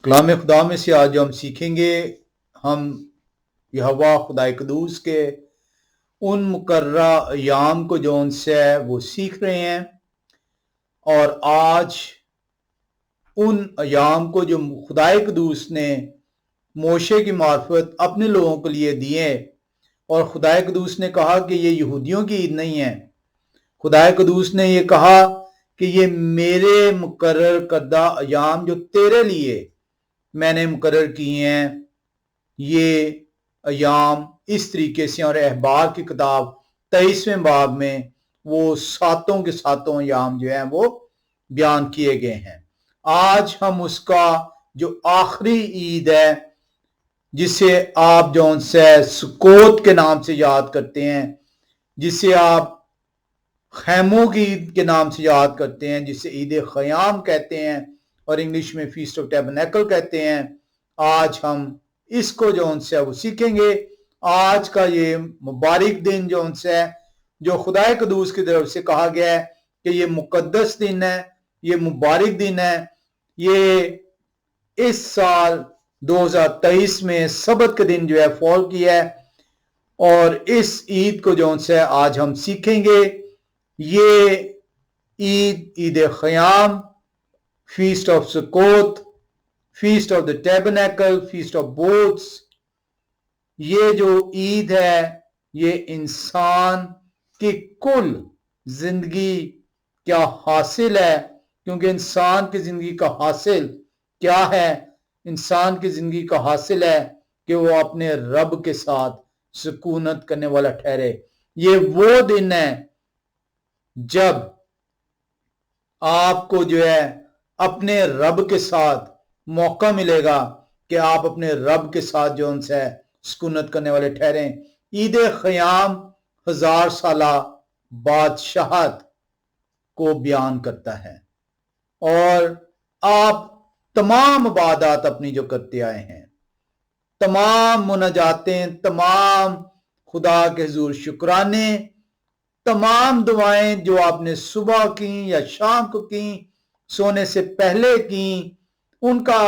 کلام خدا میں سے آج ہم سیکھیں گے، ہم یہوہ خدائے قدوس کے ان مقررہ ایام کو جو ان سے وہ سیکھ رہے ہیں، اور آج ان ایام کو جو خدائے قدوس نے موشے کی معرفت اپنے لوگوں کے لیے دیے، اور خدائے قدوس نے کہا کہ یہ یہودیوں کی عید نہیں ہے، خدائے قدوس نے یہ کہا کہ یہ میرے مقرر کردہ ایام جو تیرے لیے میں نے مقرر کیے ہیں، یہ ایام اس طریقے سے، اور احبار کی کتاب 23ویں باب میں وہ ساتوں کے ساتوں ایام جو ہیں وہ بیان کیے گئے ہیں۔ آج ہم اس کا جو آخری عید ہے، جسے آپ جون سے سکوت کے نام سے یاد کرتے ہیں، جسے آپ خیموں کی عید کے نام سے یاد کرتے ہیں، جسے عید خیام کہتے ہیں اور انگلش میں فیسٹ آف ٹیبرنیکل کہتے ہیں، آج ہم اس کو جو ان سے وہ سیکھیں گے۔ آج کا یہ مبارک دن جو ان سے جو خدائے قدوس کی طرف سے کہا گیا ہے کہ یہ مقدس دن ہے، یہ مبارک دن ہے، یہ اس سال 2023 میں سبت کے دن جو ہے فال کیا ہے، اور اس عید کو جو ان سے آج ہم سیکھیں گے۔ یہ عید خیام، feast of Sukkot, feast of the tabernacle, feast of booths, یہ جو عید ہے یہ انسان کی کل زندگی کیا حاصل ہے، کیونکہ انسان کی زندگی کا حاصل کیا ہے؟ انسان کی زندگی کا حاصل ہے کہ وہ اپنے رب کے ساتھ سکونت کرنے والا ٹھہرے۔ یہ وہ دن ہے جب آپ کو جو ہے اپنے رب کے ساتھ موقع ملے گا کہ آپ اپنے رب کے ساتھ جو ان سے سکونت کرنے والے ٹھہریں۔ عید خیام 1000 سالہ بادشاہت کو بیان کرتا ہے، اور آپ تمام عبادات اپنی جو کرتے آئے ہیں، تمام مناجاتیں، تمام خدا کے حضور شکرانے، تمام دعائیں جو آپ نے صبح کی یا شام کو کی، سونے سے پہلے کی، ان کا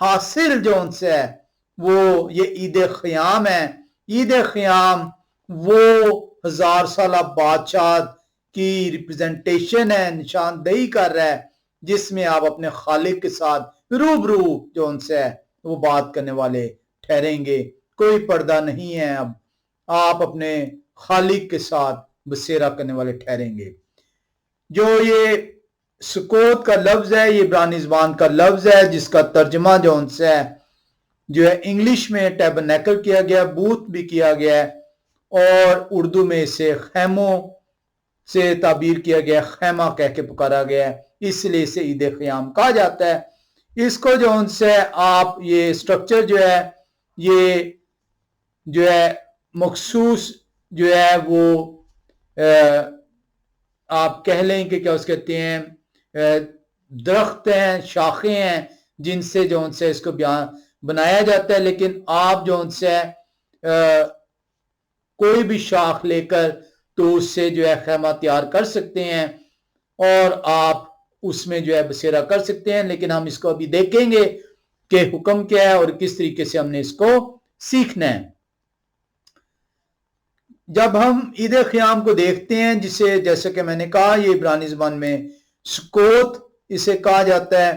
حاصل جو ان سے ہے وہ یہ عید خیام ہے۔ عید خیام وہ 1000 سالہ بادشاہت کی ریپرزنٹیشن ہے، نشاندہی کر رہا ہے، جس میں آپ اپنے خالق کے ساتھ روبرو جو ان سے ہے وہ بات کرنے والے ٹھہریں گے۔ کوئی پردہ نہیں ہے، اب آپ اپنے خالق کے ساتھ بسیرا کرنے والے ٹھہریں گے۔ جو یہ سکوت کا لفظ ہے، یہ عبرانی زبان کا لفظ ہے جس کا ترجمہ جو ان سے ہے جو ہے انگلش میں ٹیبرنیکل کیا گیا، بوت بھی کیا گیا ہے، اور اردو میں اسے خیموں سے تعبیر کیا گیا، خیمہ کہہ کے پکارا گیا ہے، اس لیے اسے عید خیام کہا جاتا ہے۔ اس کو جو ان سے آپ یہ سٹرکچر جو ہے یہ جو ہے مخصوص جو ہے وہ آپ کہہ لیں کہ کیا اس کہتے ہیں درخت ہیں، شاخیں ہیں، جن سے جو ان سے اس کو بنایا جاتا ہے، لیکن آپ جو ان سے کوئی بھی شاخ لے کر تو اس سے جو ہے خیمہ تیار کر سکتے ہیں، اور آپ اس میں جو ہے بسیرا کر سکتے ہیں۔ لیکن ہم اس کو ابھی دیکھیں گے کہ حکم کیا ہے اور کس طریقے سے ہم نے اس کو سیکھنا ہے۔ جب ہم عید خیام کو دیکھتے ہیں، جسے جیسے کہ میں نے کہا یہ عبرانی زبان میں سکوت اسے کہا جاتا ہے،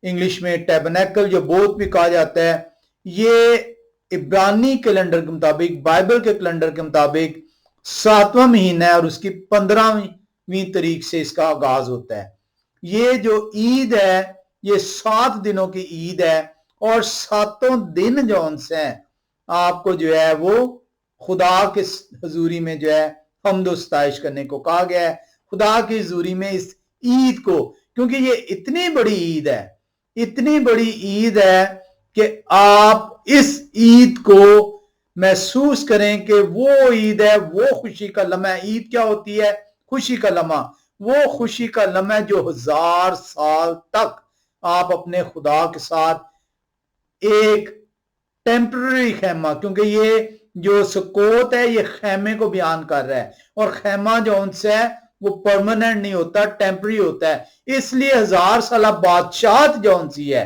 انگلش میں ٹیبرنیکل جو بوت بھی کہا جاتا ہے، یہ عبرانی کیلنڈر کے مطابق، بائبل کے کیلنڈر کے مطابق 7واں مہینہ ہے، اور اس کی 15ویں تاریخ سے اس کا آغاز ہوتا ہے۔ یہ جو عید ہے یہ 7 دنوں کی عید ہے، اور 7 دن جو ان سے ہیں آپ کو جو ہے وہ خدا کے حضوری میں جو ہے حمد و ستائش کرنے کو کہا گیا ہے، خدا کی حضوری میں اس عید کو، کیونکہ یہ اتنی بڑی عید ہے، اتنی بڑی عید ہے کہ آپ اس عید کو محسوس کریں کہ وہ عید ہے، وہ خوشی کا لمحہ۔ عید کیا ہوتی ہے؟ خوشی کا لمحہ، وہ خوشی کا لمحہ جو 1000 سال تک آپ اپنے خدا کے ساتھ ایک ٹیمپرری خیمہ، کیونکہ یہ جو سکوت ہے یہ خیمے کو بیان کر رہا ہے، اور خیمہ جو ان سے ہے وہ پرماننٹ نہیں ہوتا، ٹیمپرری ہوتا ہے، اس لیے 1000 سالہ بادشاہت جو ان سی ہے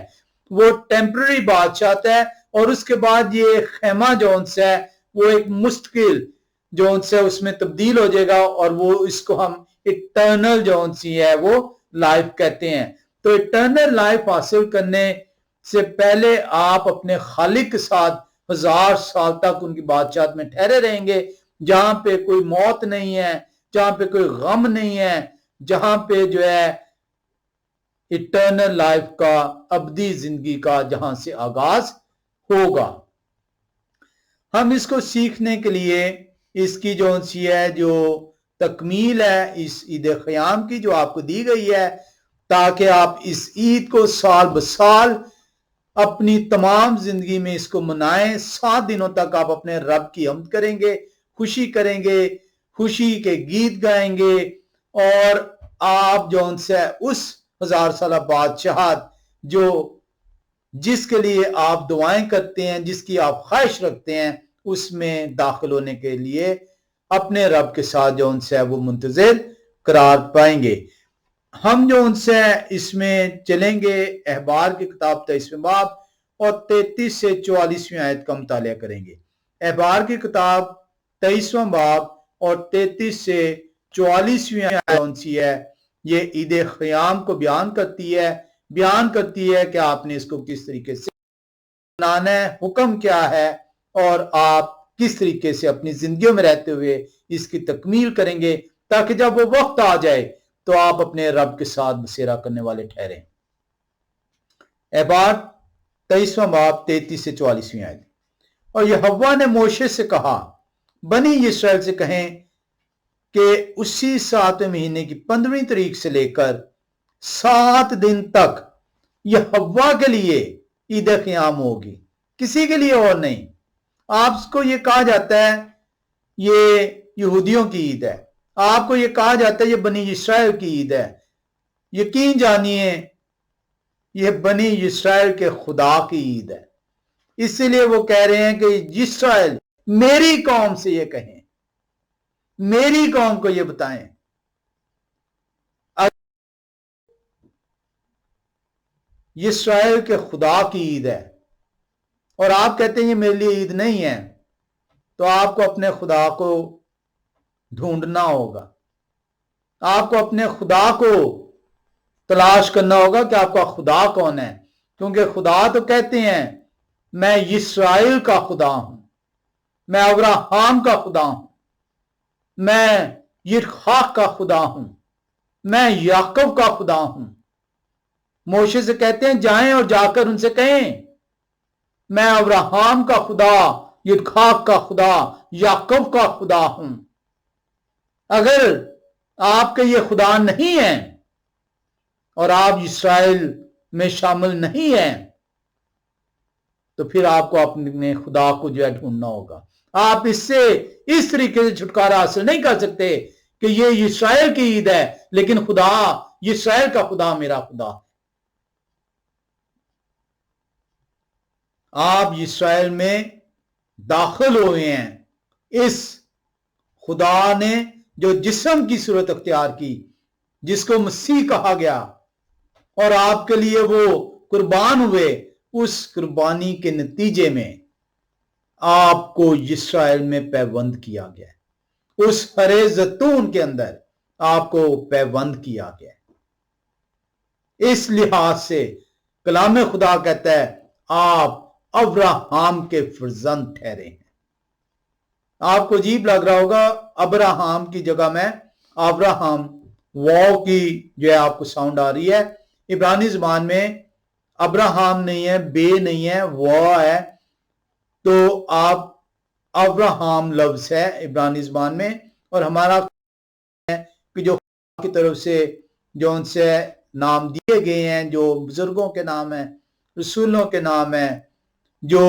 وہ टेम्पररी बादशाह है और उसके बाद ये खेमा जोन से है वो एक मुस्तकिल जोन से उसमें तब्दील हो जाएगा और वो इसको हम इटर्नल जोन सी है वो लाइफ कहते हैं। तो इटर्नल लाइफ हासिल करने से पहले आप अपने खालिक के साथ 1000 साल तक उनकी बादशाहत में ठहरे रहेंगे, जहां पे कोई मौत नहीं है, जहां पे कोई गम नहीं है, जहां पे जो है इटर्नल लाइफ का, अबदी जिंदगी का जहां से आगाज होगा। हम इसको सीखने के लिए इसकी जो सी है जो तकमील है इस ईद क़याम की जो आपको दी गई है, ताकि आप इस ईद को साल बसाल अपनी तमाम जिंदगी में इसको मनाएं। 7 दिनों तक आप अपने रब की हम्द करेंगे, खुशी करेंगे, खुशी के गीत गाएंगे और आप जो उनसे उस 1000 साल बादशाहत जो जिसके लिए आप दुआएं करते हैं, जिसकी आप ख्वाहिश रखते हैं, उसमें दाखिल होने के लिए अपने रब के साथ जो उनसे वो मुंतज़िर करार पाएंगे। हम जो उनसे इसमें चलेंगे अहबार की किताब 23वें बाब और 33 से 44वीं आयत का मुताला करेंगे। अहबार की किताब 23वां बाब और 33 से 44वीं आयत कौन सी है, ये ईद क़याम को बयान करती है कि आपने इसको किस तरीके से मनाना है, हुक्म क्या है और आप किस तरीके से अपनी जिंदगियों में रहते हुए इसकी तकमील करेंगे, ताकि जब वो वक्त आ जाए तो आप अपने रब के साथ बसेरा करने वाले ठहरें। अहबार 23वां बाब 33 से 44वीं आयत। और यहोवा ने मोशे से कहा, बनी इस्राएल से कहें कि उसी 7वें महीने की 15वीं तारीख से लेकर 7 दिन तक यहोवा के लिए ईद क़याम होगी, किसी के लिए और नहीं। आपको ये कहा जाता है ये यहूदियों की ईद है, आपको ये कहा जाता है ये बनी इस्राएल की ईद है। यकीन जानिए ये बनी इस्राएल के खुदा की ईद है। इसीलिए वो कह रहे हैं कि इस्राएल मेरी कौम से ये कहें, मेरी कौम को ये बताएं। इस्राएल के खुदा की ईद है और आप कहते हैं ये मेरे लिए ईद नहीं है, तो आपको अपने खुदा को ढूंढना होगा, आपको अपने खुदा को तलाश करना होगा कि आपका खुदा कौन है। क्योंकि खुदा तो कहते हैं मैं इस्राएल का खुदा हूं, मैं अब्राहम का खुदा हूं, मैं यित्खाक का खुदा हूं, मैं याकूब का खुदा हूं। मोशे से कहते हैं जाएं और जाकर उनसे कहें मैं अब्राहम का खुदा, यित्खाक का खुदा, याकूब का खुदा हूं। अगर आपके ये खुदा नहीं है और आप इस्राएल में शामिल नहीं हैं, तो फिर आपको अपने खुदा को जो है ढूंढना होगा। आप इससे इस तरीके से छुटकारा हासिल नहीं कर सकते कि ये इस्राएल की ईद है, लेकिन खुदा, इस्राएल का खुदा मेरा खुदा। आप इस्राएल में दाखिल हुए हैं, इस खुदा ने जो जिस्म की सूरत अख्तियार की, जिसको मसीह कहा गया और आपके लिए वो कुर्बान हुए, उस कुर्बानी के नतीजे में आपको इस्राएल में पैबंद किया गया है, उस हरे जैतून के अंदर आपको पैबंद किया गया है। इस लिहाज से कलाम खुदा कहता है आप अब्राहम के फर्जंद ठहरे हैं। आपको अजीब लग रहा होगा, अब्राहम की जगह में अब्राहम वाव की जो है आपको साउंड आ रही है। इब्रानी ज़बान में अब्राहम नहीं है, बे नहीं है, वाव है, तो आप अब्राहम लफ्ज है इब्रानी ज़बान में। और हमारा है कि जो की तरफ से जो उनसे नाम दिए गए हैं, जो बुजुर्गों के नाम है, रसूलों के नाम है, जो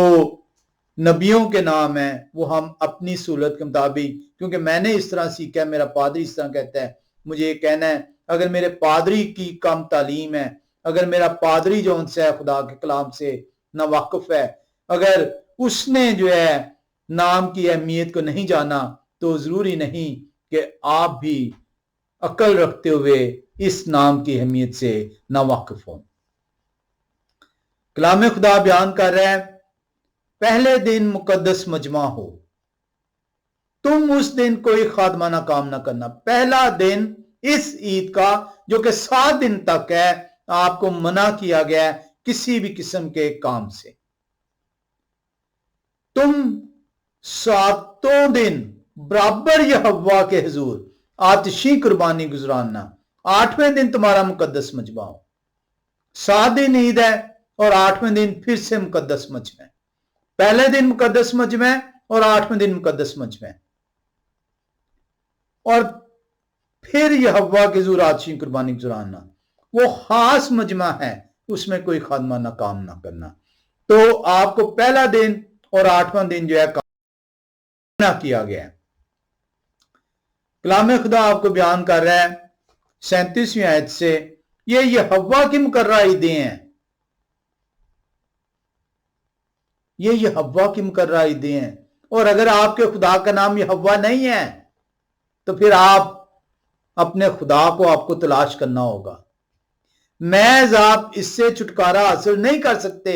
नबियों के नाम है, वो हम अपनी सूरत के मुताबिक, क्योंकि मैंने इस तरह सीखा है, मेरा पादरी इस तरह कहता है, मुझे ये कहना है अगर मेरे पादरी की कम तालीम है, अगर मेरा पादरी जो उनसे खुदा के कलाम से ना वाकिफ है, अगर उसने जो है नाम की अहमियत को नहीं जाना, तो जरूरी नहीं कि आप भी अक्ल रखते हुए इस नाम की अहमियत से ना वाकिफ हो। कलाम खुदा बयान कर रहा है, पहले दिन मुकद्दस मजमा हो, तुम उस दिन कोई खादमाना काम ना करना। पहला दिन इस ईद का जो कि 7 दिन तक है, आपको मना किया गया है किसी भी किस्म के काम से। तुम 7 दिन बराबर यहोवा के हुजूर आतिशी कुर्बानी गुजराना। 8वें दिन तुम्हारा मुकद्दस मजमा हो। 7 दिन ईद है और 8वें दिन फिर से मुकद्दस मजमा है। पहले दिन मुकद्दस मजमा है और 8वें दिन मुकद्दस मजमा है। और फिर यहोवा के हुजूर आतिशी कुर्बानी गुजराना, वो खास मजमा है, उसमें कोई खादमाना काम ना करना। तो आपको पहला दिन और 8वां दिन जो है मना किया गया है। कलाम खुदा आपको बयान कर रहा है 37वीं आयत से, ये यहोवा की मुकर्रर ईदें हैं, ये यहोवा की मुकर्रर ईदें हैं। और अगर आपके खुदा का नाम यहोवा नहीं है तो फिर आप अपने खुदा को आपको तलाश करना होगा। महज आप इससे छुटकारा हासिल नहीं कर सकते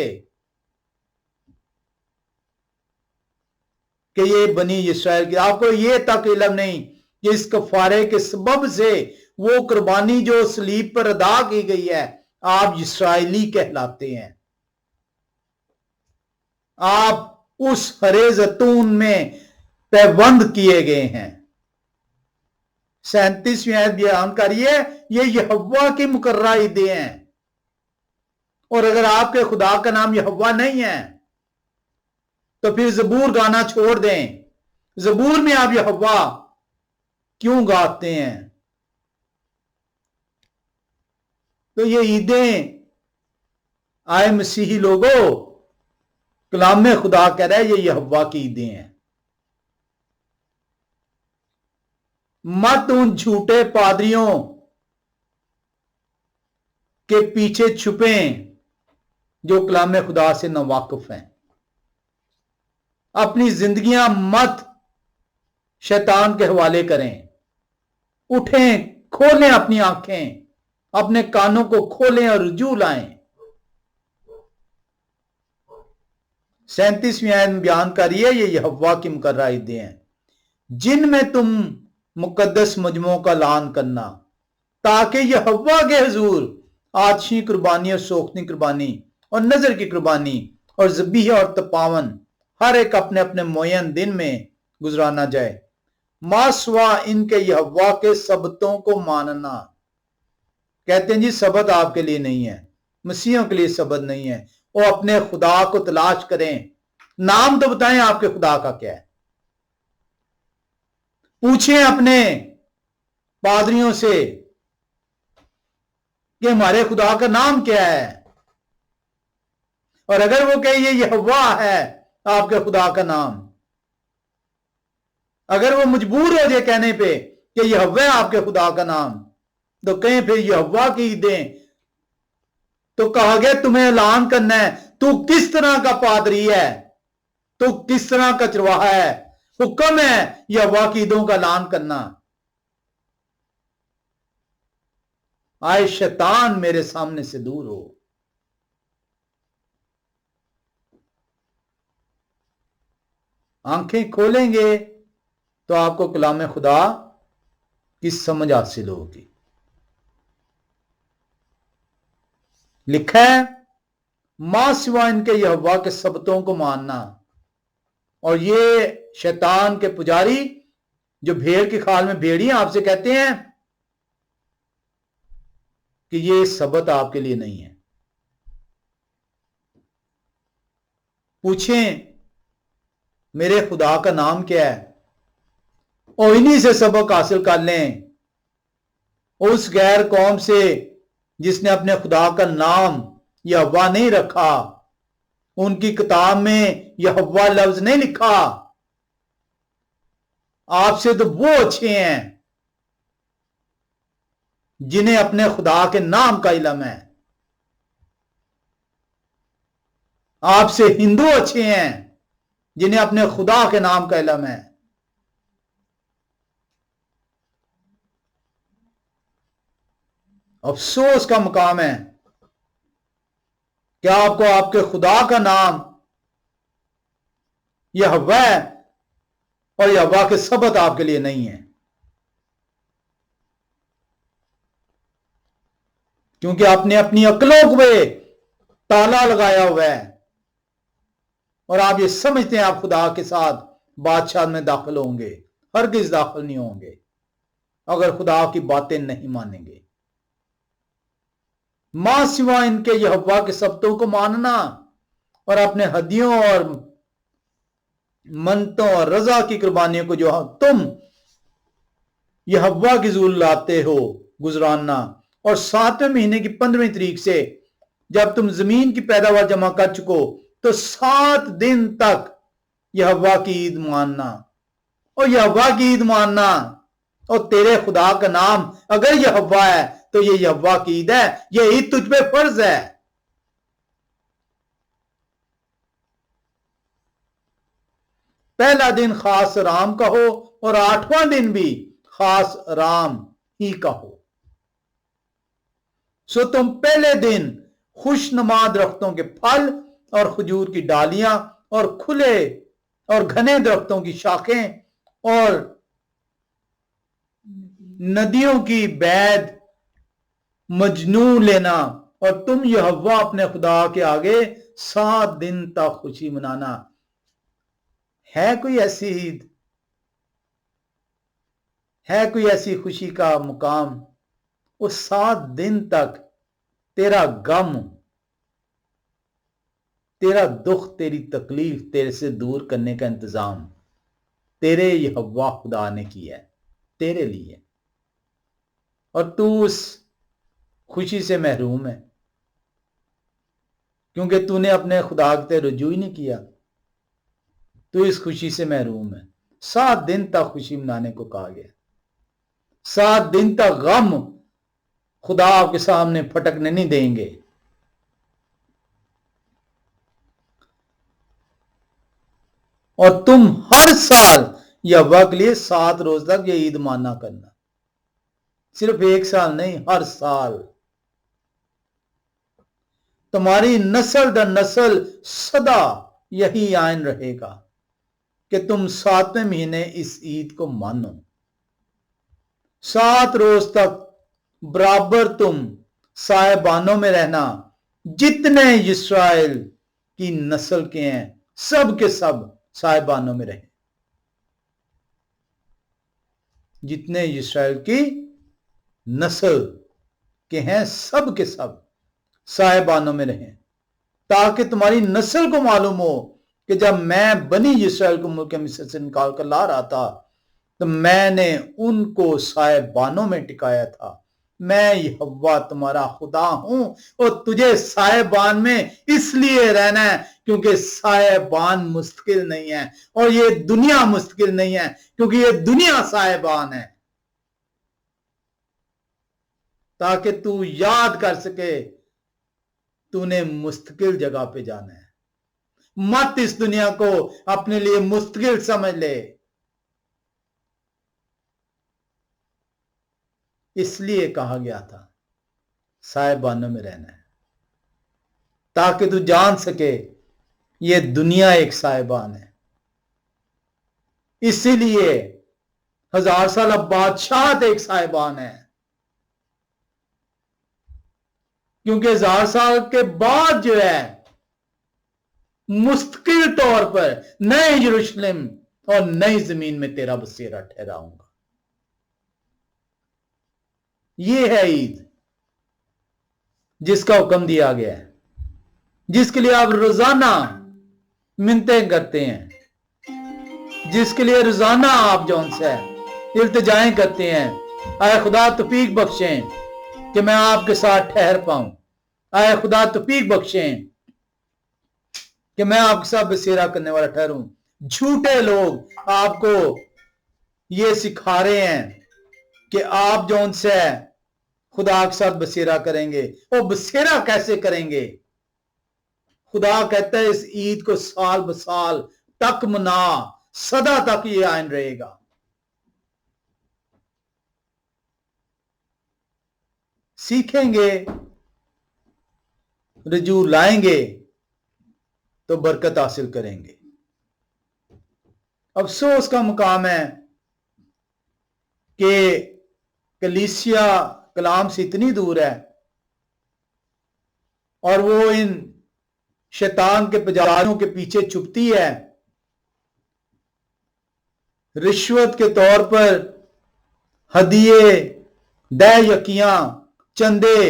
कि ये बनी इस्राएल की, आपको ये तक इल्म नहीं कि इस कफारे के सबब से वो कुर्बानी जो सलीब पर अदा की गई है, आप इस्राएली कहलाते हैं। आप उस हरे जैतून में पैबंद किए गए हैं। 37वीं आयत बयान करिए, ये यहोवा की मुकर्रर ईदें हैं। और अगर आपके खुदा का नाम यहोवा नहीं है तो फिर जबूर गाना छोड़ दें। जबूर में आप यहोवा क्यों गाते हैं? तो ये ईदें, आए मसीही लोगों, कलाम खुदा कह रहा है ये यहोवा की ईदें हैं। मत उन झूठे पादरियों के पीछे छुपे जो कलाम खुदा से नावाकिफ हैं। अपनी जिंदगियां मत शैतान के हवाले करें। उठें, खोलें अपनी आंखें, अपने कानों को खोलें और रुजू लाएं। 37वीं आयत में बयान करिए, ये यहोवा की मुकर्रर ईदें हैं जिनमें तुम मुकद्दस मजमों का ऐलान करना, ताकि यहोवा के हुजूर आतिशी कुर्बानी और सोख्ती कुर्बानी और नजर की कुर्बानी और ज़बीहा और तपावन हर एक अपने अपने मुअय्यन दिन में गुजराना जाए। मासवा इनके यहोवा के सबतों को मानना। कहते हैं जी सबत आपके लिए नहीं है, मसीहों के लिए सबत नहीं है। वो अपने खुदा को तलाश करें। नाम तो बताएं आपके खुदा का क्या है। पूछें अपने पादरियों से कि हमारे खुदा का नाम क्या है। और अगर वो कहे ये यहोवा है आपके खुदा का नाम, अगर वो मजबूर हो जाए कहने पे कि यहोवा है आपके खुदा का नाम, तो कहें फिर यहोवा की ईदें। तो कहा गया तुम्हें ऐलान करना है, तू किस तरह का पादरी है, तू किस तरह का चरवाहा है। हुक्म है यहोवा की ईदों का ऐलान करना। आए शैतान मेरे सामने से दूर हो। आंखें खोलेंगे तो आपको कलाम खुदा की समझ हासिल होगी। लिखा है मां सिवा इनके यहोवा के सबतों को मानना। और ये शैतान के पुजारी जो भेड़ की खाल में भेड़ियां आपसे कहते हैं कि ये सबत आपके लिए नहीं है। पूछें मेरे खुदा का नाम क्या है और इन्हीं से सबक हासिल कर लें। उस गैर कौम से जिसने अपने खुदा का नाम यहोवा नहीं रखा, उनकी किताब में यहोवा लफ्ज नहीं लिखा। आपसे तो वो अच्छे हैं जिन्हें अपने खुदा के नाम का इल्म है। आपसे हिंदू अच्छे हैं जिन्हें अपने खुदा के नाम का इल्म है। अफसोस का मुकाम है क्या आपको आपके खुदा का नाम यहोवा है और यहोवा के सबत आपके लिए नहीं है? क्योंकि आपने अपनी अक्लों पे ताला लगाया हुआ है और आप ये समझते हैं आप खुदा के साथ बादशाह में दाखिल होंगे। हरगिज दाखिल नहीं होंगे अगर खुदा की बातें नहीं मानेंगे। मां सिवा इनके यहोवा के सबतों को मानना और अपने हदियों और मनतों और रजा की कुर्बानियों को जो तुम यहोवा की हुजूर लाते हो गुजराना, और 7वें महीने की 15वीं तारीख से जब तुम जमीन की पैदावार जमा कर चुको तो 7 दिन तक यहोवा की ईद मानना। और यहोवा की ईद मानना और तेरे खुदा का नाम अगर यहोवा है तो ये यहोवा की ईद है, ये ईद तुझ पे फर्ज है। पहला दिन खास आराम का हो और 8वां दिन भी खास आराम ही का हो। सो तुम पहले दिन खुशनुमा दरख्तों के फल और खजूर की डालियां और खुले और घने दरख्तों की शाखें और नदियों की बैद मजनू लेना, और तुम यहोवा अपने खुदा के आगे 7 दिन तक खुशी मनाना। है कोई ऐसी ईद, है कोई ऐसी खुशी का मुकाम उस 7 दिन तक तेरा गम, तेरा दुख, तेरी तकलीफ तेरे से दूर करने का इंतजाम तेरे यहोवा खुदा ने किया है तेरे लिए, और तू उस खुशी से महरूम है क्योंकि तूने अपने खुदा के रुजू ही नहीं किया। तू इस खुशी से महरूम है। 7 दिन तक खुशी मनाने को कहा गया। 7 दिन तक गम खुदा आपके सामने फटकने नहीं देंगे। और तुम हर साल यहोवा के लिए 7 रोज तक ये ईद माना करना, सिर्फ 1 साल नहीं, हर साल। तुम्हारी नस्ल दर नस्ल सदा यही आयन रहेगा कि तुम 7वें महीने इस ईद को मानो। 7 रोज तक बराबर तुम साहिबानों में रहना। जितने इस्राएल की नस्ल के हैं सब के सब साहिबानों में रहे। जितने इस्राएल की नस्ल के हैं सब के सब साहिबानों में रहें, ताकि तुम्हारी नस्ल को मालूम हो कि जब मैं बनी इस्राएल को मुल्क मिस्र से निकाल कर ला रहा था तो मैंने उनको साहिबानों में टिकाया था। मैं यहोवा तुम्हारा खुदा हूं और तुझे साहिबान में इसलिए रहना है क्योंकि साहिबान मुश्किल नहीं है और ये दुनिया मुश्किल नहीं है क्योंकि ये दुनिया साहिबान है, ताकि तू याद कर सके तूने मुश्किल जगह पे जाना है। मत इस दुनिया को अपने लिए मुश्किल समझ ले। इसलिए कहा गया था साहिबानों में रहना है, ताकि तू जान सके ये दुनिया एक साहिबान है। इसीलिए 1000 साल अब बादशाह एक साहिबान है, क्योंकि 1000 साल के बाद जो है मुस्तकिल तौर पर नए यरूशलेम और नई जमीन में तेरा बसेरा ठहराऊंगा। ये है ईद जिसका हुक्म दिया गया है, जिसके लिए आप रोजाना मिन्नतें करते हैं, जिसके लिए रोजाना आप जौन से इल्तिजाएं करते हैं। आए खुदा तौफीक बख्शें कि मैं आपके साथ ठहर पाऊं। आए खुदा तौफीक बख्शें कि मैं आपके साथ बसेरा करने वाला ठहरूं। झूठे लोग आपको ये सिखा रहे हैं कि आप जौन से खुदा के साथ बसेरा करेंगे। वो बसेरा कैसे करेंगे? खुदा कहता है इस ईद को साल बसाल तक मना, सदा तक ये आयन रहेगा। सीखेंगे رجوع لائیں گے تو برکت حاصل کریں گے۔ افسوس کا مقام ہے کہ کلیسیا کلام سے اتنی دور ہے اور وہ ان شیطان کے پجاریوں کے پیچھے چھپتی ہے، رشوت کے طور پر ہدیے، دہ یکیاں، چندے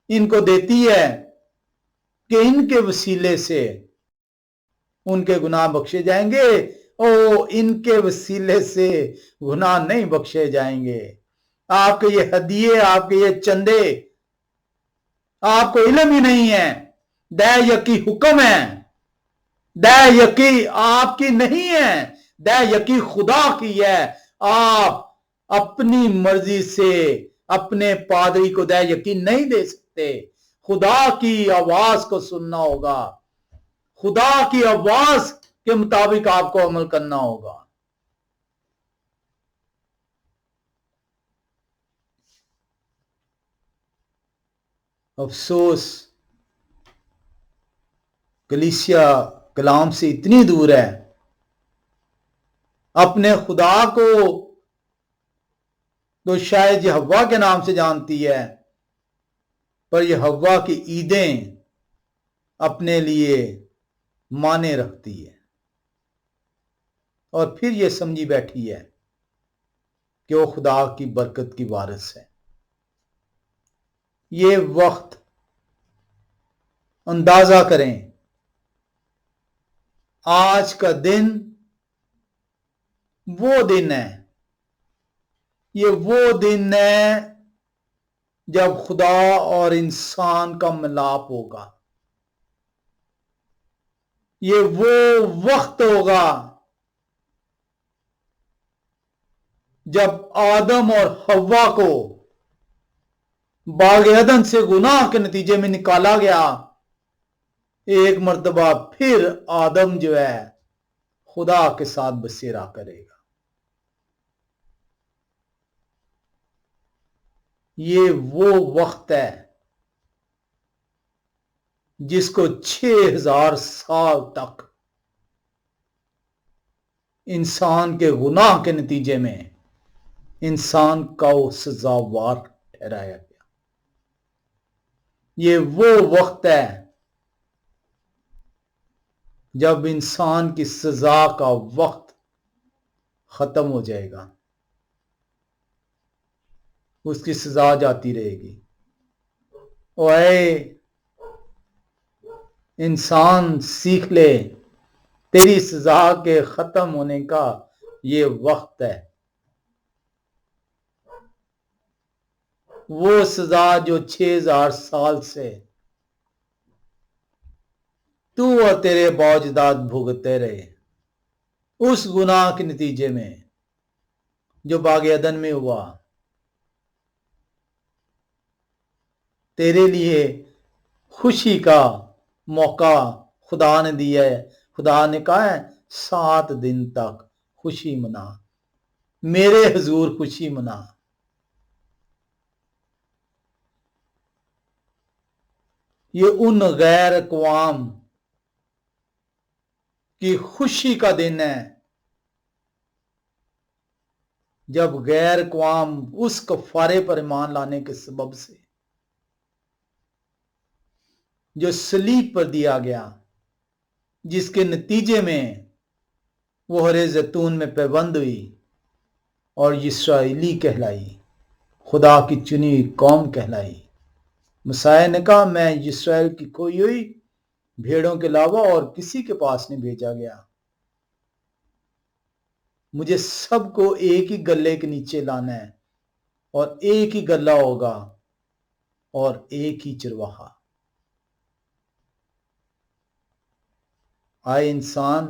ان کو دیتی ہے کہ ان کے وسیلے سے ان کے گناہ بخشے جائیں گے۔ ان کے وسیلے سے گناہ نہیں بخشے جائیں گے۔ آپ کے یہ ہدیے، آپ کے یہ چندے، آپ کو علم ہی نہیں ہے۔ دہ یکی حکم ہے، دہ یکی آپ کی نہیں ہے، دہ یکی خدا کی ہے۔ آپ اپنی مرضی سے اپنے پادری کو دہ یکی نہیں دے سکتے، خدا کی آواز کو سننا ہوگا، خدا کی آواز کے مطابق آپ کو عمل کرنا ہوگا۔ افسوس کلیسیا کلام سے اتنی دور ہے، اپنے خدا کو تو شاید یہ حوا کے نام سے جانتی ہے، پر یہ حوا کی عیدیں اپنے لیے مانے رکھتی ہے اور پھر یہ سمجھی بیٹھی ہے کہ وہ خدا کی برکت کی وارث ہے۔ یہ وقت اندازہ کریں، آج کا دن وہ دن ہے، یہ وہ دن ہے جب خدا اور انسان کا ملاپ ہوگا، یہ وہ وقت ہوگا جب آدم اور حوا کو باغ عدن سے گناہ کے نتیجے میں نکالا گیا۔ ایک مرتبہ پھر آدم جو ہے خدا کے ساتھ بسیرا کرے گا۔ یہ وہ وقت ہے جس کو 6000 سال تک انسان کے گناہ کے نتیجے میں انسان کا وہ سزاوار ٹھہرایا گیا۔ یہ وہ وقت ہے جب انسان کی سزا کا وقت ختم ہو جائے گا، اس کی سزا جاتی رہے گی۔ اے انسان سیکھ لے، تیری سزا کے ختم ہونے کا یہ وقت ہے۔ وہ سزا جو 6000 سال سے تو اور تیرے باوجداد بھگتے رہے، اس گناہ کے نتیجے میں جو باغ عدن میں ہوا، تیرے لیے خوشی کا موقع خدا نے دیا ہے۔ خدا نے کہا ہے 7 دن تک خوشی منا، میرے حضور خوشی منا۔ یہ ان غیر اقوام کی خوشی کا دن ہے جب غیر اقوام اس کفارے پر ایمان لانے کے سبب سے جو صلیب پر دیا گیا، جس کے نتیجے میں وہ ہرے زیتون میں پیوند ہوئی اور اسرائیلی کہلائی، خدا کی چنی ہوئی قوم کہلائی۔ مسیح نے کہا میں اسرائیل کی کھوئی ہوئی بھیڑوں کے علاوہ اور کسی کے پاس نہیں بھیجا گیا، مجھے سب کو ایک ہی گلے کے نیچے لانا ہے اور ایک ہی گلہ ہوگا اور ایک ہی چرواہا۔ آئے انسان،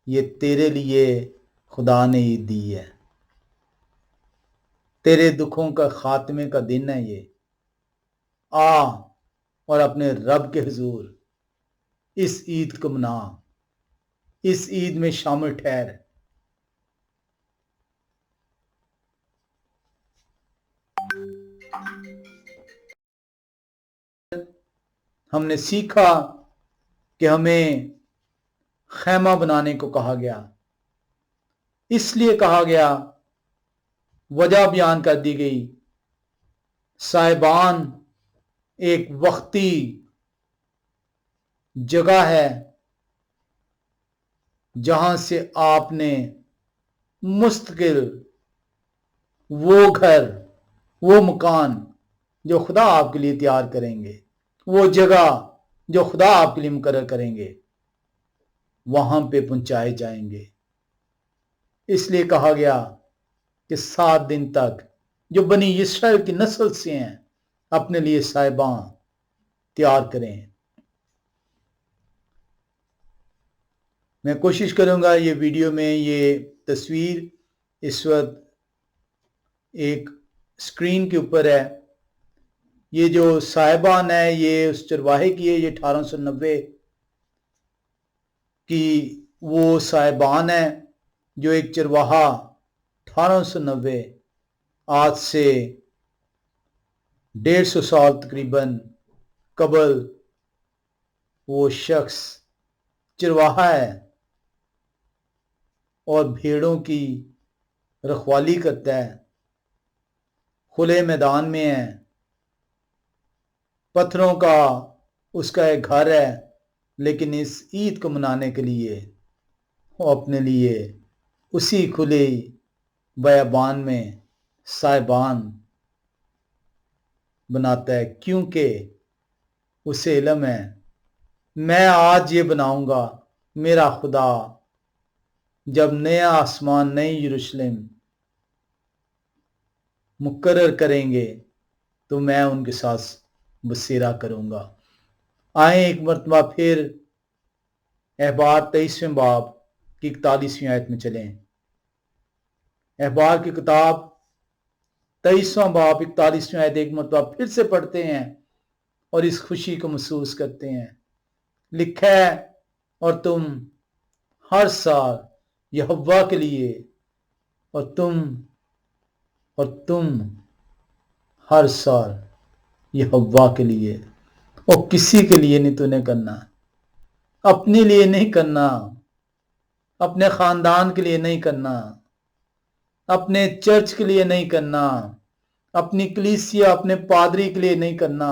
یہ تیرے لیے خدا نے ہی دی ہے، تیرے دکھوں کا خاتمے کا دن ہے یہ۔ آ اور اپنے رب کے حضور اس عید کو منا، اس عید میں شامل ٹھہر۔ हमने सीखा कि हमें खैमा बनाने को कहा गया, इसलिए कहा गया, वजह बयान कर दी गई। साहिबान एक वक्ती जगह है जहां से आपने मुस्तकिल वो घर, वो मकान जो खुदा आपके लिए तैयार करेंगे, वो जगह जो खुदा आपके लिए मुकर्रर करेंगे, वहां पे पहुंचाए जाएंगे। इसलिए कहा गया कि 7 दिन तक जो बनी इस्राएल की नस्ल से हैं अपने लिए साहिबान तैयार करें। मैं कोशिश करूंगा ये वीडियो में ये तस्वीर इस वक्त एक स्क्रीन के ऊपर है। ये जो साहिबान है ये उस चरवाहे की है, ये 1890 की वो साहिबान है जो एक चरवाहा 1890 आज से 150 साल तकरीबन कबल वो शख्स चरवाहा है और भेड़ों की रखवाली करता है, खुले मैदान में है, पत्थरों का उसका एक घर है, लेकिन इस ईद को मनाने के लिए वो अपने लिए उसी खुले बयाबान में साहिबान बनाता है, क्योंकि उसे इल्म है मैं आज ये बनाऊंगा, मेरा खुदा जब नया आसमान नई यरूशलेम मुकर्रर करेंगे तो मैं उनके साथ बसेरा करूंगा। आए एक मरतबा फिर अहबार 23वें बाब की 41वीं आयत में चलें। अहबार की किताब 23वां बाब 41वीं आयत एक मरतबा फिर से पढ़ते हैं और इस खुशी को महसूस करते हैं। लिखा है, और तुम हर साल यहोवा के लिए और तुम हर साल यहोवा के लिए और किसी के लिए नहीं तूने करना, अपने लिए नहीं करना, अपने खानदान के लिए नहीं करना, अपने चर्च के लिए नहीं करना, अपनी कलीसिया अपने पादरी के लिए नहीं करना,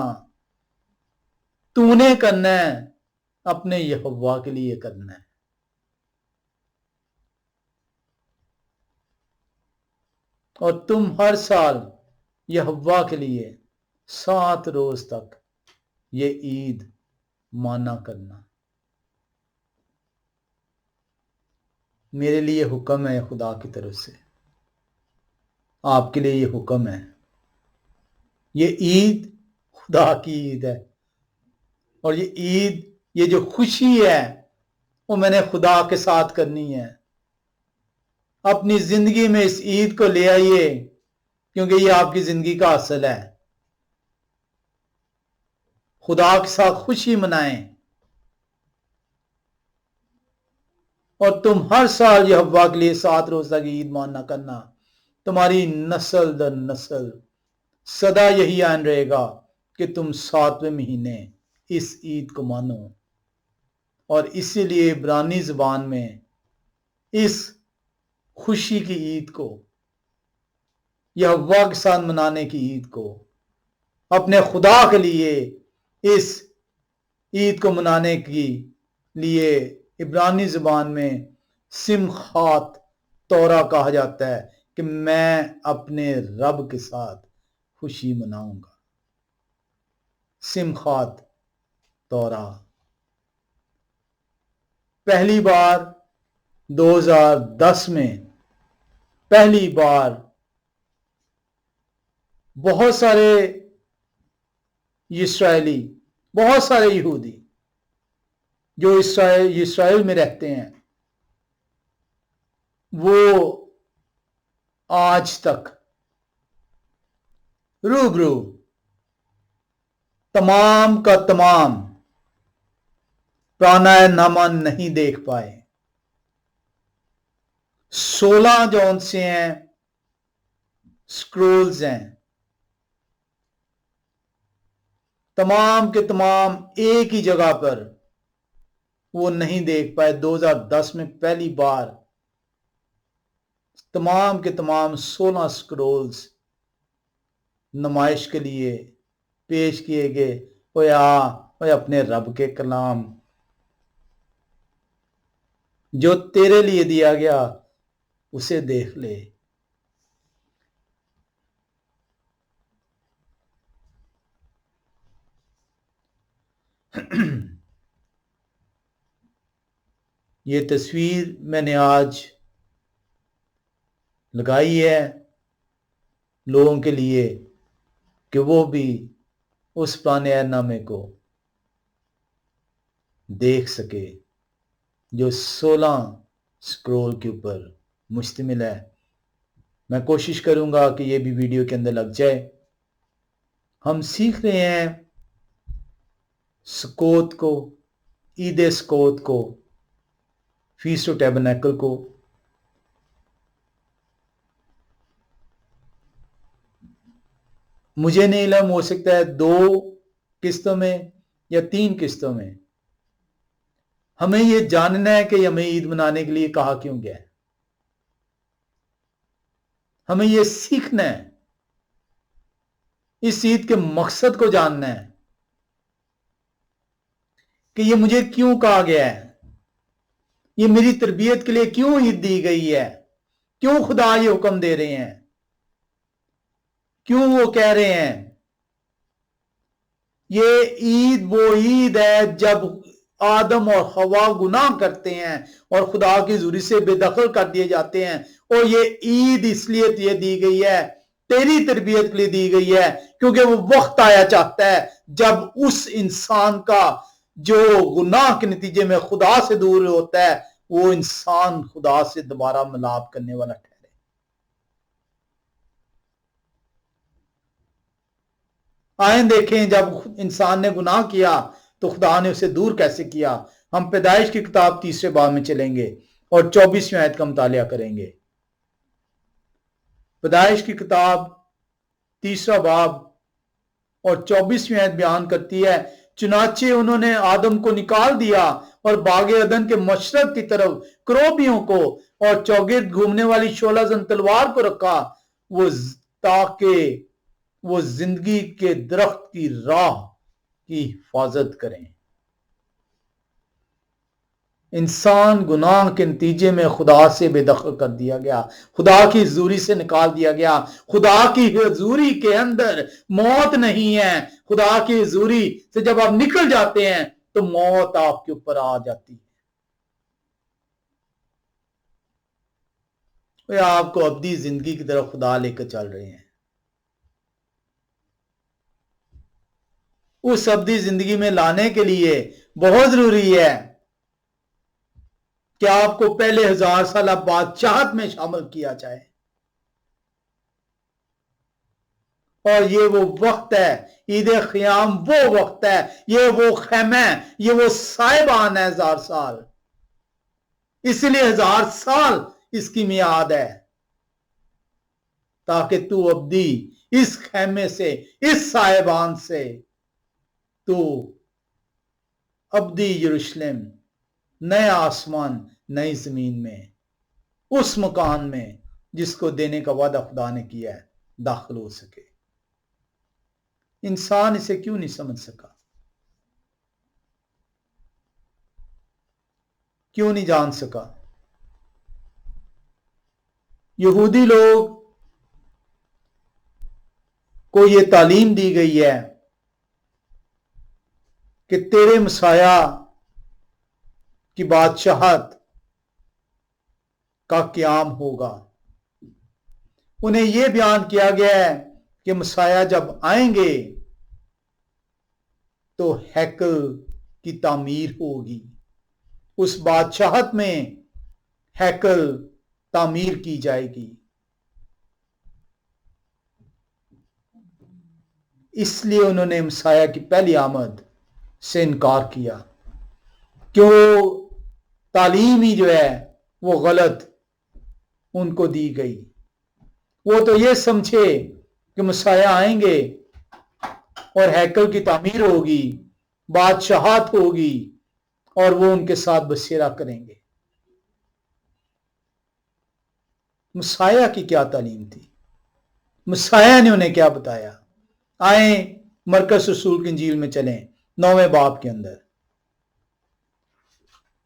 तूने करना है अपने यहोवा के लिए करना है। और तुम हर साल यहोवा के लिए 7 रोज तक ये ईद माना करना। मेरे लिए हुक्म है खुदा की तरफ से, आपके लिए ये हुक्म है। ये ईद खुदा की ईद है और ये ईद, ये जो खुशी है वो मैंने खुदा के साथ करनी है। अपनी जिंदगी में इस ईद को ले आइए, क्योंकि ये आपकी जिंदगी का असल है। खुदा के साथ खुशी मनाएं। और तुम हर साल यहोवा के लिए 7 रोज तक ईद मानना करना। तुम्हारी नस्ल दर नस्ल सदा यही आन रहेगा कि तुम 7वें महीने इस ईद को मानो। और इसीलिए इब्रानी जुबान में इस खुशी की ईद को, यहोवा के साथ मनाने की ईद को, अपने खुदा के लिए इस ईद को मनाने के लिए इब्रानी जुबान में सिमखात तौरा कहा जाता है कि मैं अपने रब के साथ खुशी मनाऊंगा। सिमखात तौरा पहली बार 2010 में पहली बार बहुत सारे इस्राएली, बहुत सारे यहूदी जो इस्राएल में रहते हैं, वो आज तक रूबरू तमाम का तमाम प्राणायामनामा नहीं देख पाए। 16 जौन से हैं स्क्रोल्स हैं, तमाम के तमाम एक ही जगह पर वो नहीं देख पाए। 2010 में पहली बार तमाम के तमाम 16 स्क्रोल्स नुमाइश के लिए पेश किए गए। ओए अपने रब के कलाम जो तेरे लिए दिया गया उसे देख ले। ये तस्वीर मैंने आज लगाई है लोगों के लिए कि वो भी उस पुराने ऐहदनामे को देख सके जो 16 स्क्रोल के ऊपर मुश्तमिल है। मैं कोशिश करूंगा कि ये भी वीडियो के अंदर लग जाए। हम सीख रहे हैं स्कोत को, ईद स्कोत को, फीस्ट ऑफ टैबरनेकल को। मुझे नहीं इल्म, हो सकता है 2 किस्तों में या 3 किस्तों में। हमें ये जानना है कि हमें ईद मनाने के लिए कहा क्यों गया है। हमें ये सीखना है, इस ईद के मकसद को जानना है कि ये मुझे क्यों कहा गया है, ये मेरी तरबियत के लिए क्यों ईद दी गई है, क्यों खुदा ये हुक्म दे रहे हैं, क्यों वो कह रहे हैं। ये ईद वो ईद है जब आदम और हवा गुनाह करते हैं और खुदा की हुजूरी से बेदखल कर दिए जाते हैं। और ये ईद इसलिए ये दी गई है, तेरी तरबियत के लिए दी गई है, क्योंकि वो वक्त आया चाहता है जब उस इंसान का जो गुनाह के नतीजे में खुदा से दूर होता है, वो इंसान खुदा से दोबारा मिलाप करने वाला ठहरे। आए देखें, जब इंसान ने गुनाह किया तो खुदा ने उसे दूर कैसे किया। हम पैदाइश की किताब 3 बाब में चलेंगे और 24वीं आयत का मुतालिया करेंगे। पैदाइश की किताब 3 बाब और 24वीं आयत बयान करती है, चुनाचे उन्होंने आदम को निकाल दिया और बागे अदन के मशरक की तरफ क्रोबियों को और चौगिर्द घूमने वाली शोलाजन तलवार को रखा, ताकि वो जिंदगी के दरख्त की राह की हिफाजत करें। इंसान गुनाह के नतीजे में खुदा से बेदखल कर दिया गया, खुदा की हुजूरी से निकाल दिया गया। खुदा की हुजूरी के अंदर मौत नहीं है। खुदा की हुजूरी से जब आप निकल जाते हैं तो मौत आपके ऊपर आ जाती है। वे आपको अब्दी जिंदगी की तरफ खुदा लेकर चल रहे हैं। उस अब्दी जिंदगी में लाने के लिए बहुत जरूरी है कि आपको पहले 1000 साल बादशाहत में शामिल किया जाए। और ये वो वक्त है, ईद क़याम वो वक्त है, ये वो खैमा है, ये वो साहिबान है 1000 साल। इसलिए 1000 साल इसकी मियाद है, ताकि तू अब्दी इस खैमे से, इस साहिबान से तो अब्दी यरूशलेम, नया आसमान नई जमीन में, उस मकान में जिसको देने का वादा खुदा ने किया है, दाखिल हो सके। इंसान इसे क्यों नहीं समझ सका, क्यों नहीं जान सका। यहूदी लोग को ये तालीम दी गई है कि तेरे मसाया की बादशाहत का क़याम होगा। उन्हें यह बयान किया गया है कि मसाया जब आएंगे तो हैकल की तामीर होगी, उस बादशाहत में हैकल तामीर की जाएगी। इसलिए उन्होंने मसाया की पहली आमद से इनकार किया, क्यों तालीम ही जो है वो गलत उनको दी गई। वो तो ये समझे कि मसाया आएंगे और हैकल की तामीर होगी, बादशाहत होगी, और वो उनके साथ बसेरा करेंगे। मसाया की क्या तालीम थी, मसाया ने उन्हें क्या बताया। आए मरकस रसूल की इंजील में चलें, 9वें बाब के अंदर।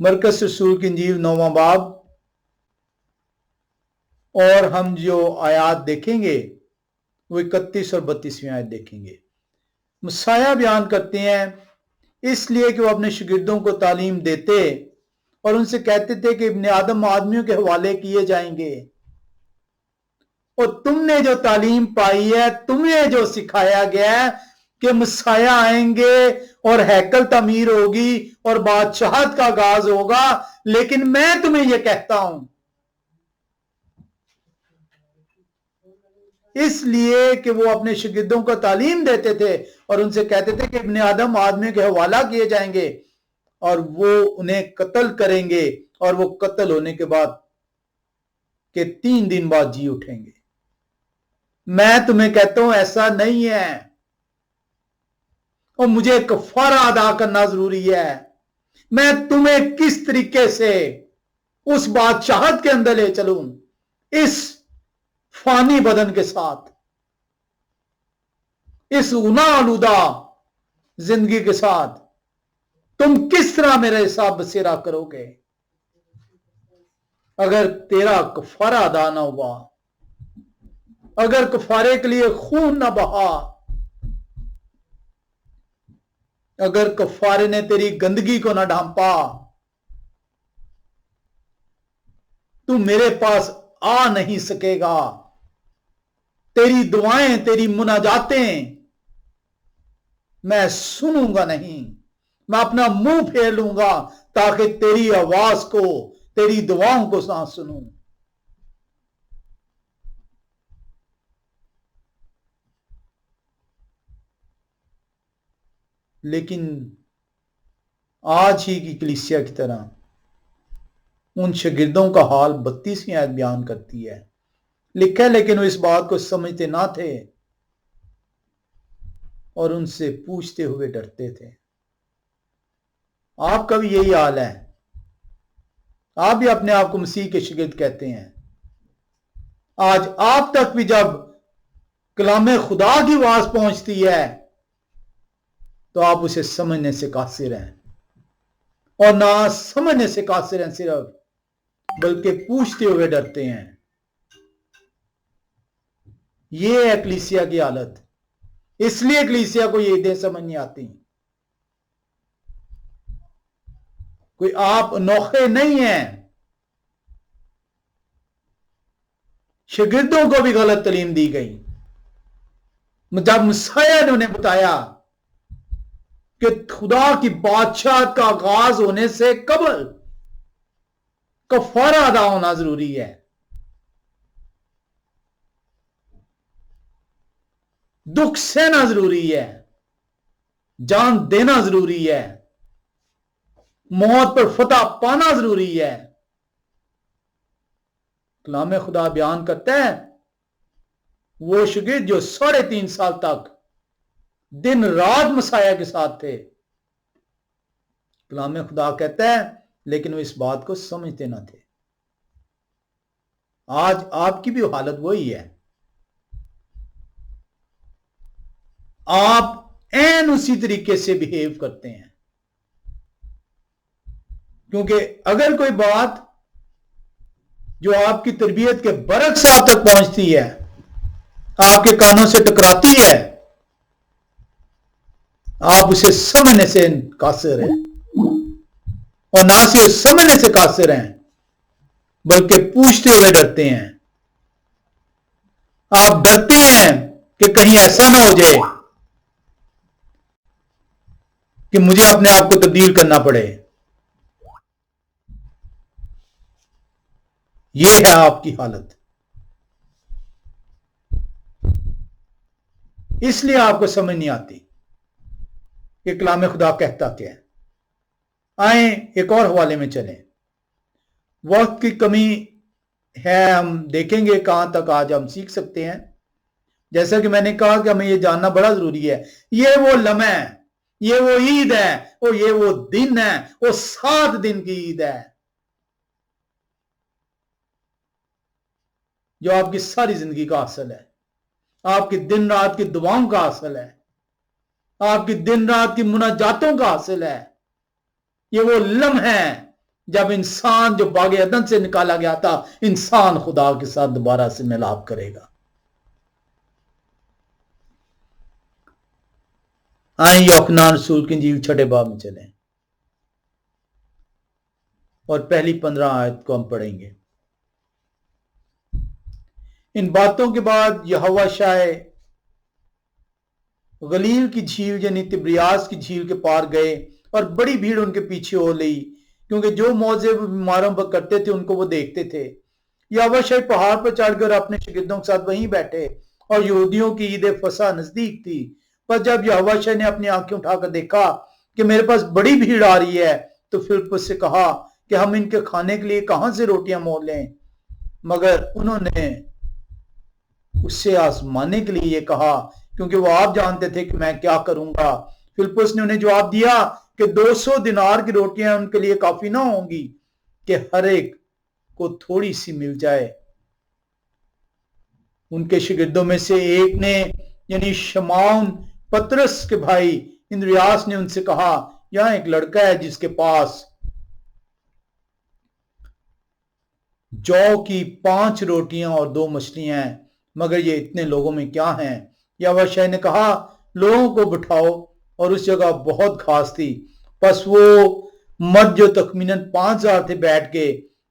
मरकस रसूल की इंजील 9वां बाब, और हम जो आयात देखेंगे वो 31 और 32वीं आयत देखेंगे। मसाया बयान करते हैं इसलिए कि वो अपने शागिर्दों को तालीम देते और उनसे कहते थे कि इब्ने आदम आदमियों के हवाले किए जाएंगे, और तुमने जो तालीम पाई है, तुम्हें जो सिखाया गया है कि मसाया आएंगे और हैकल तमीर होगी और बादशाहत का आगाज होगा, लेकिन मैं तुम्हें यह कहता हूं, इसलिए कि वो अपने शागिर्दों को तालीम देते थे और उनसे कहते थे कि इब्ने आदम आदमी के हवाला किए जाएंगे और वो उन्हें कत्ल करेंगे, और वो कत्ल होने के बाद के 3 दिन बाद जी उठेंगे। मैं तुम्हें कहता हूं ऐसा नहीं है, और मुझे कफारा अदा करना जरूरी है। मैं तुम्हें किस तरीके से उस बादशाहत के अंदर ले चलूं, इस फानी बदन के साथ, इस गुनाह आलूदा जिंदगी के साथ तुम किस तरह मेरे हिसाब बसेरा करोगे अगर तेरा कफारा अदा ना हुआ, अगर कफारे के लिए खून ना बहा, अगर कफारे ने तेरी गंदगी को ना ढांपा, तू मेरे पास आ नहीं सकेगा। तेरी दुआएं, तेरी मुनाजातें मैं सुनूंगा नहीं, मैं अपना मुंह फेर लूंगा ताकि तेरी आवाज को, तेरी दुआओं को ना सुनूं। लेकिन आज ही की कलीसिया की तरह उन शागिर्दों का हाल 32वीं आयत बयान करती है। लिखा है, लेकिन वो इस बात को समझते ना थे और उनसे पूछते हुए डरते थे। आपका भी यही हाल है, आप भी अपने आप को मसीह के शागिर्द कहते हैं। आज आप तक भी जब कलामे खुदा की आवाज पहुंचती है तो आप उसे समझने से कासिर हैं, और ना समझने से कासिर हैं सिर्फ, बल्कि पूछते हुए डरते हैं। यह है कलीसिया की हालत। इसलिए कलीसिया को ये इदें समझ नहीं आती। कोई आप अनोखे नहीं हैं। शागिर्दों को भी गलत तालीम दी गई। जब मसाया ने उन्हें बताया कि खुदा की बादशाह का आगाज होने से कबल कफारा अदा होना जरूरी है, दुख सहना जरूरी है, जान देना जरूरी है, मौत पर फतह पाना जरूरी है। कलाम खुदा बयान करता है, वो शागिर्द जो 3.5 साल तक दिन रात मसाया के साथ थे, कलाम खुदा कहता है, लेकिन वो इस बात को समझते ना थे। आज आपकी भी हालत वही है। आप ऐन उसी तरीके से बिहेव करते हैं, क्योंकि अगर कोई बात जो आपकी तरबियत के बरक्स आप तक पहुंचती है, आपके कानों से टकराती है, आप उसे समझने से कासिर हैं, और ना सिर्फ समझने से कासिर हैं बल्कि पूछते हुए डरते हैं। आप डरते हैं कि कहीं ऐसा ना हो जाए कि मुझे अपने आप को तब्दील करना पड़े। यह है आपकी हालत। इसलिए आपको समझ नहीं आती कि कलाम खुदा कहता क्या है। आए एक और हवाले में चलें। वक्त की कमी है, हम देखेंगे कहां तक आज हम सीख सकते हैं। جیسا کہ میں نے کہا کہ ہمیں یہ جاننا بڑا ضروری ہے، یہ وہ لمحہ ہے، یہ وہ عید ہے، اور یہ وہ دن ہے، وہ 7 دن کی عید ہے جو آپ کی ساری زندگی کا حاصل ہے، آپ کی دن رات کی دعاؤں کا حاصل ہے، آپ کی دن رات کی مناجاتوں کا حاصل ہے۔ یہ وہ لمحہ ہے جب انسان جو باغ عدن سے نکالا گیا تھا، انسان خدا کے ساتھ دوبارہ سے ملاپ کرے گا۔ آئیں یوحنا رسول کی انجیل 6 باب میں چلیں اور پہلی 15 آیت کو ہم پڑھیں گے۔ ان باتوں کے بعد یہوہ شاہ غلیل کی جھیل یعنی تبریاس کی جھیل کے پار گئے، اور بڑی بھیڑ ان کے پیچھے ہو لئی، کیونکہ جو معجزے وہ بیماروں پر کرتے تھے ان کو وہ دیکھتے تھے۔ یہوہ شاہ پہاڑ پر چڑھ کر اپنے شاگردوں کے ساتھ وہیں بیٹھے، اور یہودیوں کی عید فصح نزدیک تھی۔ پر جب یہوہ شاہ نے اپنی آنکھیں اٹھا کر دیکھا کہ میرے پاس بڑی بھیڑ آ رہی ہے، تو فلپس سے کہا کہ ہم ان کے کھانے کے لیے کہاں سے روٹیاں مول لیں؟ مگر انہوں نے اس سے آزمانے کے لیے یہ کہا، کیونکہ وہ آپ جانتے تھے کہ میں کیا کروں گا۔ فلپس نے انہیں جواب دیا کہ 200 دینار کی روٹیاں ان کے لیے کافی نہ ہوں گی کہ ہر ایک کو تھوڑی سی مل جائے۔ ان کے شاگردوں میں سے ایک نے یعنی شمعون پترس کے بھائی اندریاس نے ان سے کہا، یہاں ایک لڑکا ہے جس کے پاس جو کی 5 روٹیاں اور 2 مچھلیاں ہیں، مگر یہ اتنے لوگوں میں کیا ہیں؟ یہوہ شاہ نے کہا، لوگوں کو بٹھاؤ، اور اس جگہ بہت گھاس تھی۔ پس وہ مرد جو تخمیناً 5000 تھے بیٹھ گئے۔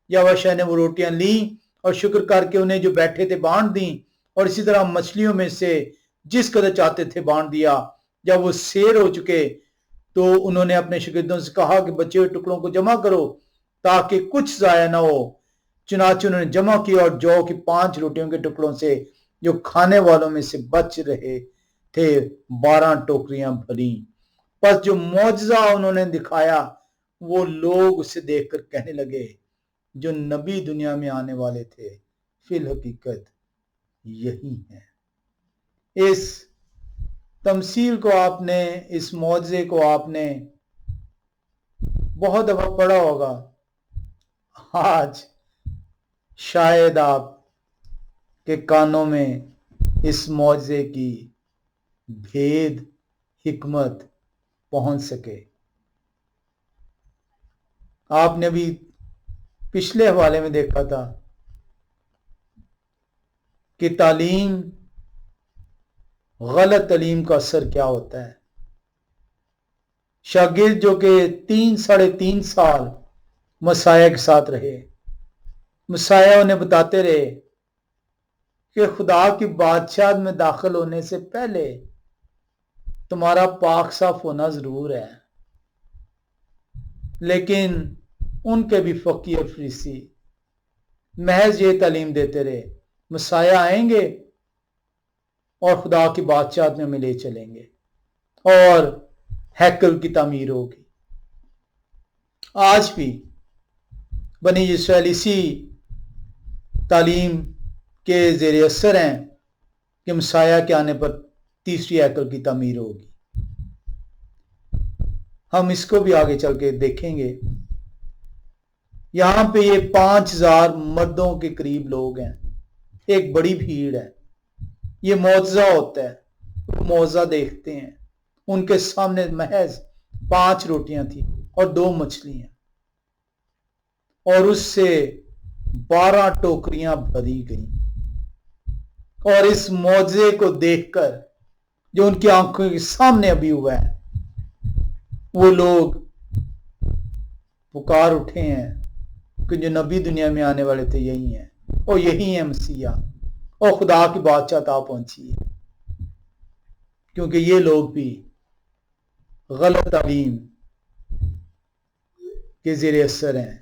یہوہ شاہ نے وہ روٹیاں لیں اور شکر کر کے انہیں جو بیٹھے تھے بانٹ دیں، اور اسی طرح مچھلیوں میں سے جس قدر چاہتے تھے بانٹ دیا۔ جب وہ سیر ہو چکے تو انہوں نے اپنے شاگردوں سے کہا کہ بچے ہوئے ٹکڑوں کو جمع کرو تاکہ کچھ ضائع نہ ہو۔ چنانچہ انہوں نے جمع کی، اور جو کی 5 روٹیوں کے ٹکڑوں سے جو کھانے والوں میں سے بچ رہے تھے 12 ٹوکریاں بھریں۔ پس جو معجزہ انہوں نے دکھایا وہ لوگ اسے دیکھ کر کہنے لگے، جو نبی دنیا میں آنے والے تھے فی الحقیقت یہی ہیں۔ اس تمثیل کو آپ نے، اس معجزے کو آپ نے بہت دفعہ پڑھا ہوگا۔ آج شاید آپ کے کانوں میں اس معجزے کی بھید حکمت پہنچ سکے۔ آپ نے بھی پچھلے حوالے میں دیکھا تھا کہ تعلیم، غلط تعلیم کا اثر کیا ہوتا ہے۔ شاگرد جو کہ 3 سال مسیح کے ساتھ رہے، مسیح انہیں بتاتے رہے کہ خدا کی بادشاہت میں داخل ہونے سے پہلے تمہارا پاک صاف ہونا ضرور ہے، لیکن ان کے بھی فقیہ اور فریسی محض یہ تعلیم دیتے رہے، مسیح آئیں گے اور خدا کی بادشاہت میں ہمیں لے چلیں گے اور ہیکل کی تعمیر ہوگی۔ آج بھی بنی اسرائیل اسی تعلیم کے زیر اثر ہیں کہ مسیح کے آنے پر تیسری ہیکل کی تعمیر ہوگی۔ ہم اس کو بھی آگے چل کے دیکھیں گے۔ یہاں پہ یہ 5000 مردوں کے قریب لوگ ہیں، ایک بڑی بھیڑ ہے۔ یہ معجزہ ہوتا ہے، وہ معجزہ دیکھتے ہیں۔ ان کے سامنے محض 5 روٹیاں تھیں اور 2 مچھلیاں، اور اس سے 12 ٹوکریاں بھری گئیں۔ اور اس معجزے کو دیکھ کر جو ان کی آنکھوں کے سامنے ابھی ہوا ہے، وہ لوگ پکار اٹھے ہیں کہ جو نبی دنیا میں آنے والے تھے یہی ہیں، اور یہی ہیں مسیح، اور خدا کی بادشاہت آ پہنچی ہے۔ کیونکہ یہ لوگ بھی غلط تعلیم کے زیر اثر ہیں۔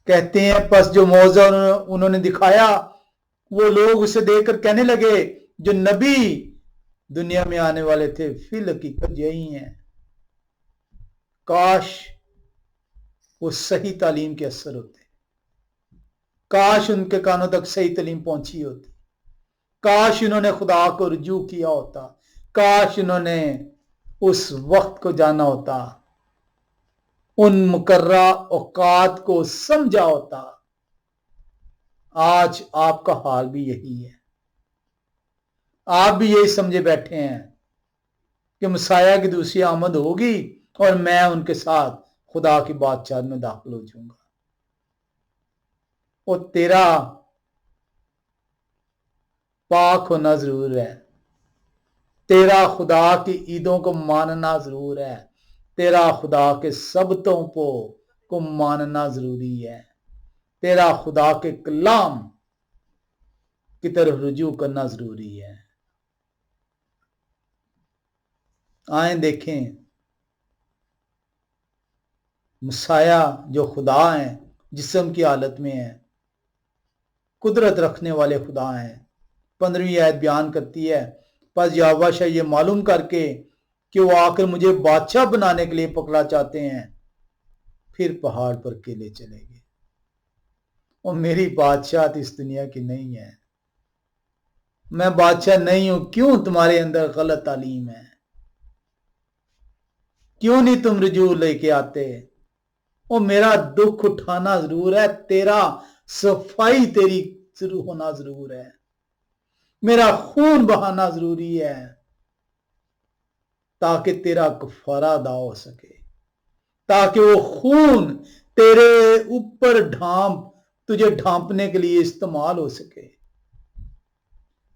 کہتے ہیں پس جو معجزہ انہوں نے دکھایا وہ لوگ اسے دیکھ کر کہنے لگے، جو نبی دنیا میں آنے والے تھے فی الحقیقت یہی ہیں۔ کاش وہ صحیح تعلیم کے اثر ہوتے۔ काश उनके कानों तक सही तालीम पहुंची होती, काश इन्होंने खुदा को रुजू किया होता, काश इन्होंने उस वक्त को जाना होता, उन मुकर्रा औकात को समझा होता। आज आपका हाल भी यही है। आप भी यही समझे बैठे हैं कि मसाया की दूसरी आमद होगी और मैं उनके साथ खुदा की बादशाह में दाखिल हो जाऊंगा। और तेरा पाक होना जरूर है, तेरा खुदा की ईदों को मानना जरूर है, तेरा खुदा के सबतों को मानना जरूरी है, तेरा खुदा के कलाम की तरफ रुजू करना जरूरी है। आए देखें, मसाया जो खुदा हैं, जिस्म की हालत में है, कुदरत रखने वाले खुदा हैं। 15वीं आयत बयान करती है, बस यहोवा शाह ये मालूम करके कि वो आकर मुझे बादशाह बनाने के लिए पकड़ा चाहते हैं, फिर पहाड़ पर अकेले चले गए। और मेरी बादशाह इस दुनिया की नहीं है, मैं बादशाह नहीं हूं। क्यों तुम्हारे अंदर गलत तालीम है? क्यों नहीं तुम रुजू लेके आते? और मेरा दुख उठाना जरूर है, तेरा सफाई तेरी शुरू होना जरूर है, मेरा खून बहाना जरूरी है, ताकि तेरा कफारा अदा हो सके, ताकि वो खून तेरे ऊपर तुझे ढांपने के लिए इस्तेमाल हो सके,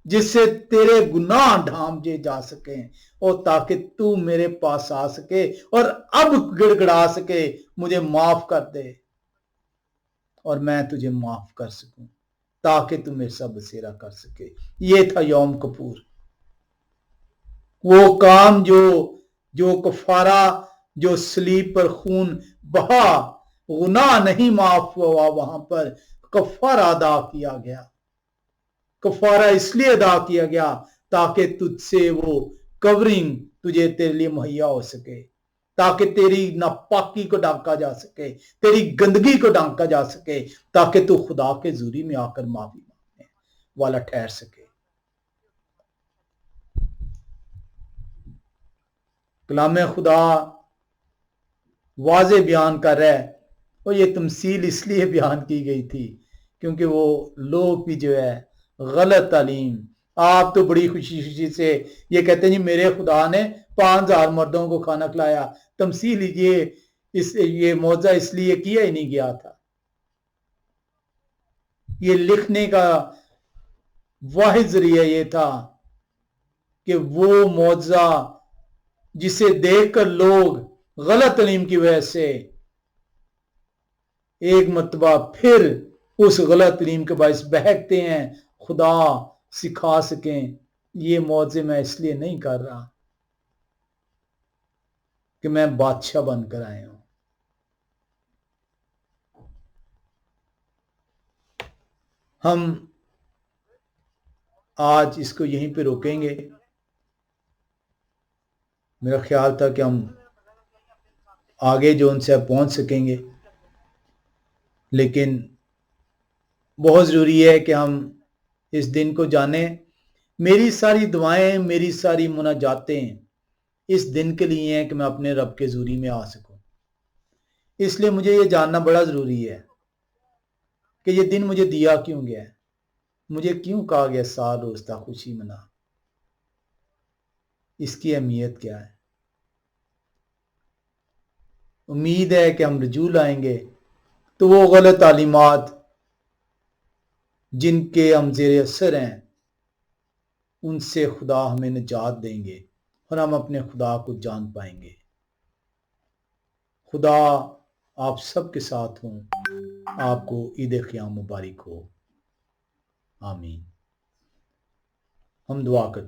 जिससे तेरे गुनाह ढांपे जा सके, और ताकि तू मेरे पास आ सके और अब गिड़गिड़ा सके, मुझे माफ कर दे और मैं तुझे माफ कर सकूं, ताकि तू मेरे साथ बसेरा कर सके। ये था यौम कपूर, वो काम जो कफारा, जो सलीब पर खून बहा, गुनाह नहीं माफ हुआ, वहां पर कफारा अदा किया गया। कफारा इसलिए अदा किया गया ताकि तुझसे वो कवरिंग तुझे तेरे लिए मुहैया हो सके, ताकि तेरी नापाकी को ढांका जा सके, तेरी गंदगी को ढांका जा सके, ताकि तू खुदा के ज़ूरी में आकर माफी मांगने वाला ठहर सके। कलाम खुदा वाज़े बयान कर रहा है, और ये तमसील इसलिए बयान की गई थी क्योंकि वो लोग भी जो है गलत तालीम, आप तो बड़ी खुशी खुशी से ये कहते हैं जी मेरे खुदा ने 5000 मर्दों को खाना खिलाया। तमसील ये मौजा इसलिए किया ही नहीं गया था। ये लिखने का वाहिद जरिया ये था कि वो मौजा जिसे देखकर लोग गलत तालीम की वजह से एक मरतबा फिर उस गलत तालीम के बायस बहकते हैं, खुदा सिखा सकें। ये मौजे मैं इसलिए नहीं कर रहा कि मैं बादशाह बनकर आया हूं। हम आज इसको यहीं पे रोकेंगे। मेरा ख्याल था कि हम आगे जो उनसे पहुंच सकेंगे, लेकिन बहुत ज़रूरी है कि हम इस दिन को जानें। मेरी सारी दुआएं, मेरी सारी मुनाजातें इस दिन के लिए हैं कि मैं अपने रब के ज़ूरी में आ सकूं। इसलिए मुझे ये जानना बड़ा ज़रूरी है कि ये दिन मुझे दिया क्यों गया है, मुझे क्यों कहा गया साल रोज़ तक खुशी मना, इसकी अहमियत क्या है। उम्मीद है कि हम रुजू लाएंगे तो वो गलत तालीमात जिनके हम ज़ेर असर हैं, उनसे खुदा हमें निजात देंगे और हम अपने खुदा को जान पाएंगे। खुदा आप सबके साथ हों। आपको ईद क़याम मुबारक हो। आमीन। हम दुआ करते हैं।